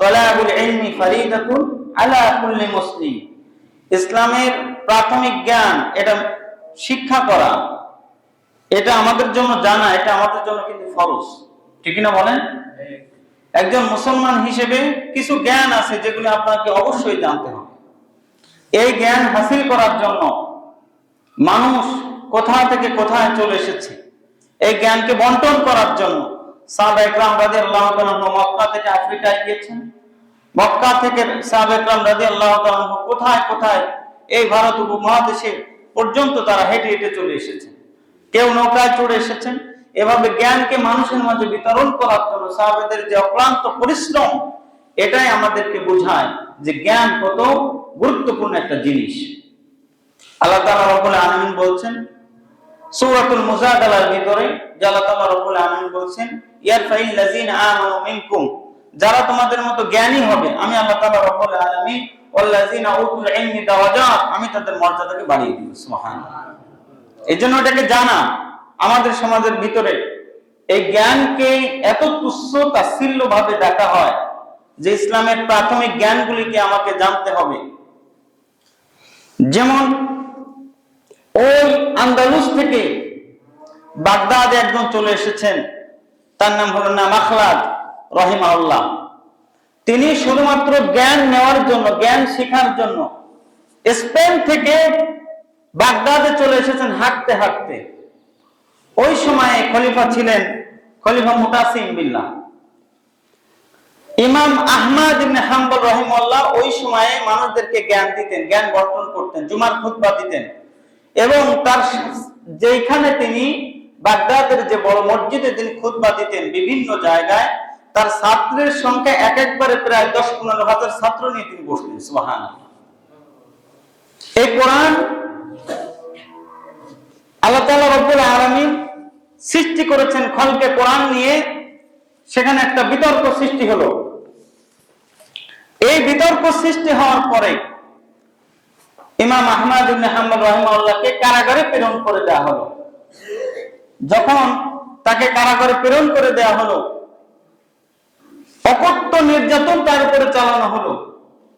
তালাবুল ইলমি ফারিদাতুন আলা কুল্লি মুসলিম। ইসলামের প্রাথমিক জ্ঞান, এটা শিক্ষা করা, এটা আমাদের জন্য জানা, এটা আমাদের জন্য কিন্তু ফরজ। ঠিক না বলেন? একজন মুসলমান হিসেবে কিছু জ্ঞান আছে যেগুলো আপনাকে অবশ্যই জানতে হবে। এই জ্ঞান হাসিল করার জন্য মানুষ কোথা থেকে কোথায় চলে এসেছে, এই জ্ঞানকে বন্টন করার জন্য সাহাবায়ে কেরাম রাদিয়াল্লাহু তাআলা মক্কা থেকে আফ্রিকায় গিয়েছেন, মক্কা থেকে সাহাবায়ে কেরাম রাদিয়াল্লাহু তাআলা কোথায় কোথায় এই ভারত উপমহাদেশে পর্যন্ত তারা হেঁটে হেঁটে চলে এসেছেন, কেউ নৌকায় চড়ে এসেছেন। এভাবে জ্ঞানকে মানুষের মাঝে বিতরণ করার জন্য সাহাবাদের যে অক্লান্ত পরিশ্রম, এটাই আমাদেরকে বোঝায় যে জ্ঞান কত গুরুত্বপূর্ণ একটা জিনিস। আল্লাহ তাআলা রব্বুল আলামিন বলছেন সূরাতুল মুজাদালার ভিতরে, আল্লাহ তাআলা রব্বুল আলামিন বলছেন ইয়ারফাইল লাযিনা আমানু মিনকুম, যারা তোমাদের মতো জ্ঞানী হবে, আমি আল্লাহ তাআলা রব্বুল আলামিন ওয়াল লাযিনা উতুল ইলমি দারাজাত, আমি তাদের মর্যাদাকে বাড়িয়ে দিব। সুবহানাল্লাহ। এইজন্য এটাকে জানা, আমাদের সমাজের ভিতরে এই জ্ঞানকে এত তুচ্ছ তাচ্ছিল্য ভাবে দেখা হয় যে ইসলামের প্রাথমিক জ্ঞানগুলিকে আমাকে জানতে হবে। যেমন ওই আন্দালুস থেকে বাগদাদে একজন চলে এসেছেন, তার নাম হলো মাখলাদ রাহিমাহুল্লাহ। তিনি শুধুমাত্র জ্ঞান নেওয়ার জন্য, জ্ঞান শেখার জন্য স্পেন থেকে বাগদাদে চলে এসেছেন হাঁটতে হাঁটতে। ওই সময়ে খলিফা ছিলেন খলিফা মুতাসিম বিল্লাহ। ইমাম আহমদ ইবনে হাম্বল রাহিমাহুল্লাহ ওই সময়ে মানুষদেরকে জ্ঞান দিতেন, জ্ঞান বর্তন করতেন, জুমার খুতবা দিতেন। এবং তার যেখানে তিনি বাগদাদের যে বড় মসজিদে তিনি খুতবা দিতেন বিভিন্ন জায়গায়, তার ছাত্রের সংখ্যা একবারে প্রায় 10-15 হাজার ছাত্র নিয়ে তিনি বসতেন। সুবহানাল্লাহ। এই কোরআন আল্লাহ তাআলা রব্বুল আলামিন সৃষ্টি করেছেন খলকে কোরআন নিয়ে, সেখানে একটা বিতর্ক সৃষ্টি হলো। এই বিতর্ক সৃষ্টি হওয়ার পরে ইমাম আহমদ ইবনে হাম্বল রাহিমাহুল্লাহকে কারাগারে প্রেরণ করে দেওয়া হলো। যখন তাকে কারাগারে প্রেরণ করে দেওয়া হলো, অকথ্য নির্যাতন তার উপরে চালানো হলো,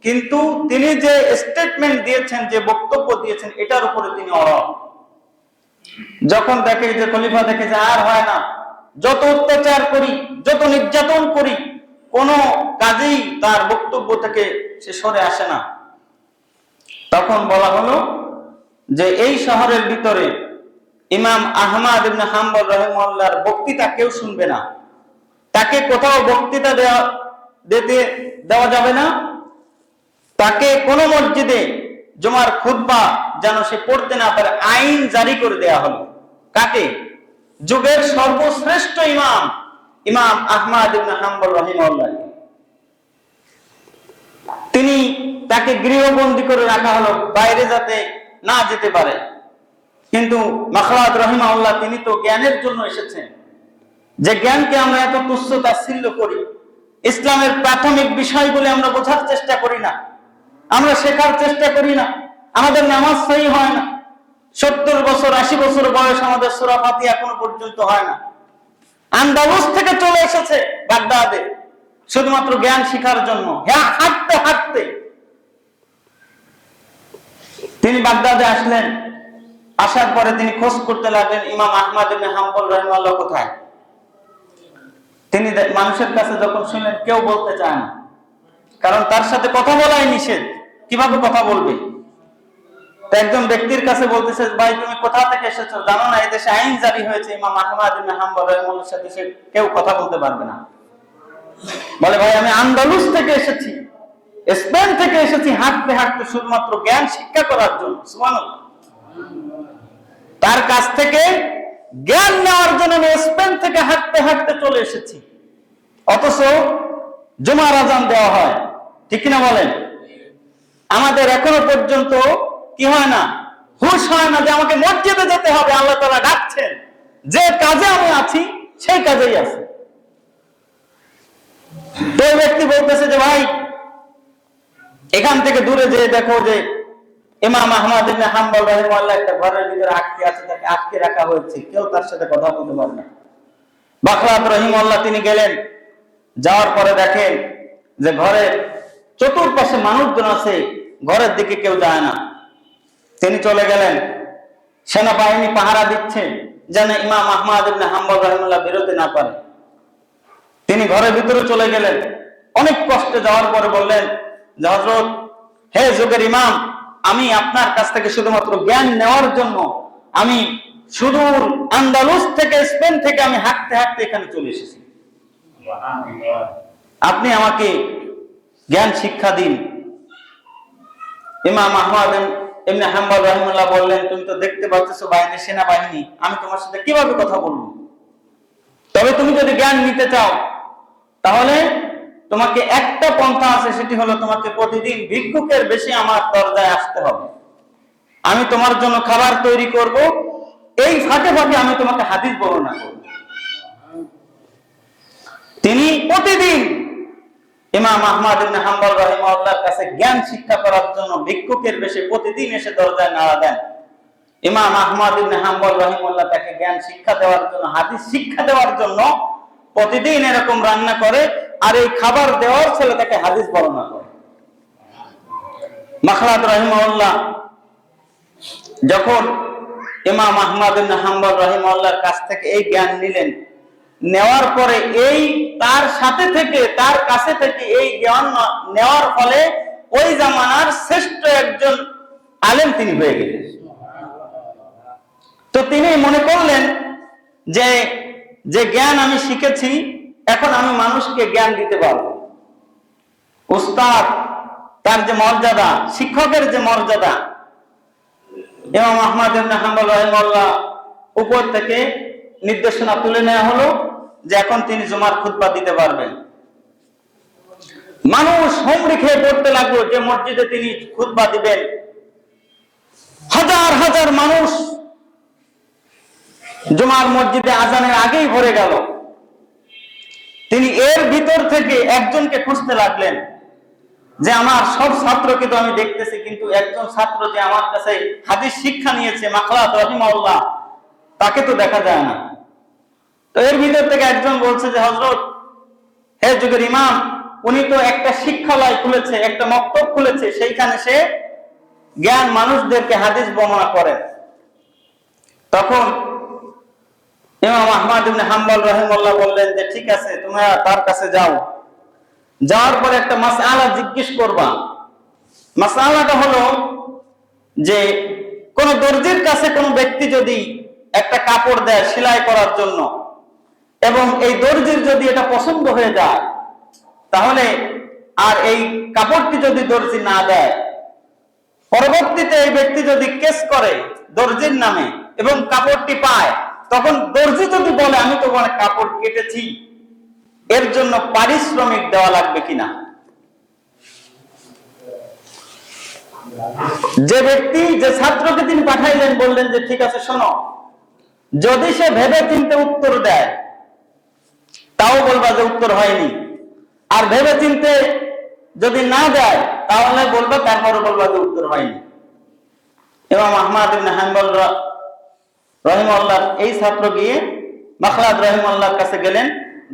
কিন্তু তিনি যে স্টেটমেন্ট দিয়েছেন, যে বক্তব্য দিয়েছেন, এটার উপরে তিনি অড়। যখন দেখে যে খলিফা দেখে যে আর হয় না, যত অত্যাচার করি, যত নির্যাতন করি, কোনো কাজেই তার বক্তব্য থেকে সে সরে আসে না, তখন বলা হলো যে এই শহরের ভিতরে ইমাম আহমদ ইবনে হাম্বল রাহিমাহুল্লাহর বক্তৃতা কেউ শুনবে না, তাকে কোথাও বক্তৃতা দেওয়া যাবে না, তাকে কোনো মসজিদে জুমার খুতবা যেন সে পড়তে না পারে, আইন জারি করে দেয়া হলো। কাকে? যুগের সর্বশ্রেষ্ঠ ইমাম ইমাম আহমদ ইবনে হাম্বল রাহিমাহুল্লাহ। তাকে গৃহবন্দী করে রাখা হলো, বাইরে যাতে না যেতে পারে। কিন্তু মাখলাদ রাহিমাহুল্লাহ তিনি তো জ্ঞানের জন্য এসেছেন, যে জ্ঞানকে আমরা এত তুচ্ছ তাচ্ছিল্য করি, ইসলামের প্রাথমিক বিষয়গুলো আমরা বোঝার চেষ্টা করি না, আমরা শেখার চেষ্টা করি না, আমাদের নামাজ সহি হয় না, 70 বছর 80 বছর বয়স আমাদের সূরা ফাতিহা এখনো পর্যন্ত হয় না। আন্দালুস থেকে চলে এসেছে বাগদাদে শুধুমাত্র জ্ঞান শিখার জন্য। হাঁটতে হাঁটতে তিনি বাগদাদে আসলেন। আসার পরে তিনি খোঁজ করতে লাগলেন ইমাম আহমদ ইবনে হাম্বল রাহিমাহুল্লাহ কোথায়। তিনি মানুষের কাছে যখন শুনলেন, কেউ বলতে চায় না, কারণ তার সাথে কথা বলাই নিষেধ, কিভাবে কথা বলবে। একজন ব্যক্তির কাছে বলতেছে, ভাই তুমি কোথা থেকে এসেছো, জানো না এই দেশে আইন জারি হয়েছে, ইমাম আহমদ ইবনে হাম্বল রাহিমাহুল্লাহর সাথে কেউ কথা বলতে পারবে না। বলে, ভাই আমি আন্দালুস থেকে এসেছি, স্পেন থেকে এসেছি, হাঁটতে হাঁটতে শুধুমাত্র জ্ঞান শিক্ষা করার জন্য। সুবহানাল্লাহ। তার কাছ থেকে জ্ঞান নেওয়ার জন্য আমি স্পেন থেকে হাঁটতে হাঁটতে চলে এসেছি, অথচ জুমার আযান দেওয়া হয়। ঠিক কিনা বলেন? আমাদের এখনো পর্যন্ত কি হয় না, হুঁশ হয় না যে আমাকে মসজিদে যেতে হবে, আল্লাহ তাআলা ডাকছেন, যে কাজে আমি আছি সেই কাজেই আছি। তো ব্যক্তি বলতেছে যে ভাই এখান থেকে দূরে যে দেখো যে ইমাম আহমদ ইবনে হাম্বল রাহিমাহুল্লাহ একটা ঘরের ভিতরে আটকে আছে, তাকে আটকে রাখা হয়েছে, কেউ তার সাথে কথা বলতে পারে না। মাখলাদ রাহিমাহুল্লাহ তিনি গেলেন, যাওয়ার পরে দেখেন যে ঘরের চতুর্পাশে মানুষজন আছে, ঘরের দিকে কেউ যায় না। তিনি চলে গেলেন, সেনাবাহিনী পাহারা দিচ্ছে যেন ইমাম আহমদ ইবনে হাম্বল রাহিমাহুল্লাহ বেরোতে না পারে। তিনি ঘরের ভিতরে চলে গেলেন, অনেক কষ্টে যাওয়ার পরে বললেন যে হযরত, হে যুগের ইমাম, আমি আপনার কাছ থেকে শুধুমাত্র জ্ঞান নেওয়ার জন্য আমি সুদূর আন্দালুস থেকে, স্পেন থেকে আমি হাঁটতে হাঁটতে এখানে চলে এসেছি। আপনি আমাকে জ্ঞান শিক্ষা দিন। ইমাম আহমদ ইবনে হাম্বল রাহিমাহুল্লাহ বললেন, তুমি তো দেখতে পাচ্ছ বাইরে সেনাবাহিনী, আমি তোমার সাথে কিভাবে কথা বলবো? তবে তুমি যদি জ্ঞান নিতে চাও তাহলে তোমাকে একটা পন্থা আছে, সেটি হলো তোমাকে প্রতিদিন ভিক্ষুকের বেশি আমার দরজায় আসতে হবে। আমি তোমার জন্য খাবার তৈরি করব, এই ফাঁকে ফাঁকে আমি তোমাকে হাদিস বর্ণনা করব। তিনি প্রতিদিন ইমাম আহমদ ইবনে হাম্বল রাহিমাহুল্লাহর কাছে জ্ঞান শিক্ষা করার জন্য ভিক্ষুকের বেশে প্রতিদিন এসে দরজায় নাড়া দেন। ইমাম আহমদ ইবনে হাম্বল রাহিমাহুল্লাহ তাকে জ্ঞান শিক্ষা দেওয়ার জন্য, হাদিস শিক্ষা দেওয়ার জন্য প্রতিদিন এরকম রান্না করে, আর এই খাবার দেওয়ার ছেলে তাকে হাদিস বর্ণনা করে। মাখলাদ রাহিমাহুল্লাহ যখন ইমাম আহমদ ইবনে হাম্বল রাহিমাহুল্লাহর কাছ থেকে এই জ্ঞান নিলেন, নেওয়ার পরে এই তার সাথে থেকে, তার কাছে থেকে এই জ্ঞান নেওয়ার ফলে ওই জামানার শ্রেষ্ঠ একজন আলেম তিনি হয়ে গেলেন। তো তিনি মনে করলেন যে যে জ্ঞান আমি শিখেছি, এখন আমি মানুষকে জ্ঞান দিতে পারবো। উস্তাদ তার যে মর্যাদা, শিক্ষকের যে মর্যাদা, ইমাম আহমদ ইবনে হাম্বল রাহিমাহুল্লাহ উপর থেকে নির্দেশনা তুলে নেওয়া হলো যে এখন তিনি জুমার খুতবা দিতে পারবেন। মানুষ হুমড়ি খেয়ে পড়তে লাগলো যে মসজিদে তিনি খুতবা দিবেন। হাজার হাজার মানুষ জুমার মসজিদে আজানের আগেই ভরে গেল। তিনি এর ভিতর থেকে একজনকে খুঁজতে লাগলেন যে আমার সব ছাত্রকে তো আমি দেখতেছি, কিন্তু একজন ছাত্র যে আমার কাছে হাদিস শিক্ষা নিয়েছে, মাখলাদ রাহিমাহুল্লাহ, তাকে তো দেখা যায় না। তো এর ভিতর থেকে একজন বলছে যে হযরত, হে যুগের ইমাম, উনি তো একটা শিক্ষালয় খুলেছে, একটা মক্তব খুলেছে, সেইখানে সে জ্ঞান মানুষদেরকে হাদিস বর্ণনা করেন। তখন ইমাম আহমদ ইবনে হাম্বল রাহিমাহুল্লাহ বললেন যে ঠিক আছে, তোমরা তার কাছে যাও। যাওয়ার পরে একটা মাসআলা জিজ্ঞেস করবা। মাসআলাটা হলো যে কোন দর্জির কাছে কোন ব্যক্তি যদি একটা কাপড় দেয় সেলাই করার জন্য, এবং এই দর্জির যদি এটা পছন্দ হয়ে যায়, তাহলে আর এই কাপড়টি যদি দর্জি না দেয়, পরবর্তীতে এই ব্যক্তি যদি কেস করে দর্জির নামে এবং কাপড়টি পায়, তখন দর্জি যদি বলে আমি তো অনেক কাপড় কেটেছি, এর জন্য পারিশ্রমিক দেওয়া লাগবে কিনা? যে ব্যক্তি, যে ছাত্রকে তিনি পাঠাইলেন, বললেন যে ঠিক আছে শোনো, যদি সে ভেবে চিন্তে উত্তর দেয় তাও বলবা যে উত্তর হয়নি, আর ভেবে চিন্তে যদি না দেয় তাহলে বলবা, তারপরে বলবা যে উত্তর হয়নি। ইমাম আহমদ ইবনে হাম্বল রাহিমাহুল্লাহ এই ছাত্র গিয়ে মাখলাদ রাহিমাহুল্লাহর কাছে গেলেন।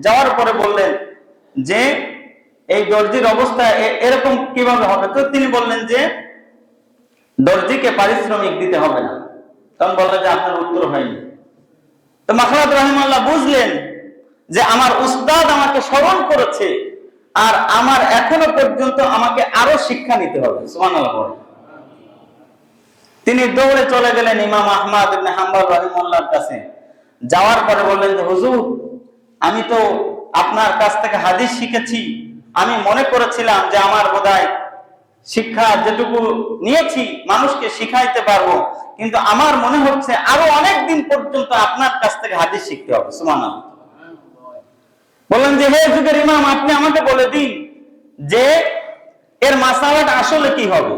যাওয়ার পরে বললেন যে এই দর্জির অবস্থা এরকম কিভাবে হবে? তো তিনি বললেন যে দর্জিকে পারিশ্রমিক দিতে হবে না। তখন বললেন যে আপনার উত্তর হয়নি। তো মাখলাদ রাহিমাহুল্লাহ বুঝলেন যে আমার উস্তাদ আমাকে স্মরণ করেছে, আর আমার এখনো পর্যন্ত আমাকে আরো শিক্ষা নিতে হবে। সুবহানাল্লাহ। তিনি দৌড়ে চলে গেলেন ইমাম আহমদ ইবনে হাম্বল রাহিমাহুল্লাহর কাছে। যাওয়ার পরে বললেন যে হুজুর, আমি তো আপনার কাছ থেকে হাদিস শিখেছি, আমি মনে করেছিলাম যে আমার বোধহয় শিক্ষা যেটুকু নিয়েছি মানুষকে শিখাইতে পারবো, কিন্তু আমার মনে হচ্ছে আরো অনেক দিন পর্যন্ত আপনার কাছ থেকে হাদিস শিখতে হবে। সুবহানাল্লাহ। বললেন যে হে যুগের ইমাম, আপনি আমাকে বলে দিন যে এর মাসালাটা আসলে কি হবে।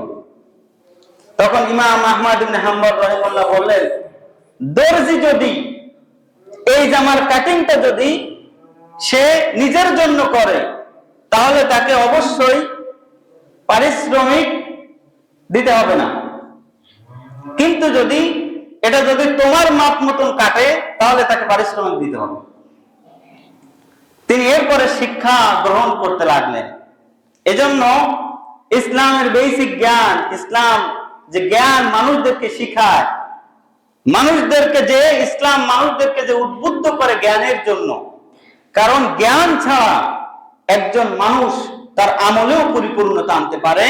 তখন ইমাম আহমদ ইবনে হাম্বল রাহিমাহুল্লাহ বললেন, দর্জি যদি এই জামার কাটিংটা যদি সে নিজের জন্য করে, তাহলে তাকে অবশ্যই পারিশ্রমিক দিতে হবে না, কিন্তু যদি এটা যদি তোমার মাপ মতন কাটে তাহলে তাকে পারিশ্রমিক দিতে হবে। তিনি এরপরে শিক্ষা গ্রহণ করতে লাগলেন। এজন্য ইসলামের বেসিক জ্ঞান, ইসলাম যে জ্ঞান মানুষদেরকে শিখায়, মানুষদেরকে যে উদ্বুদ্ধ করে জ্ঞানের জন্য। কারণ জ্ঞান ছাড়া একজন মানুষ তার আমলেও পরিপূর্ণতা আনতে পারে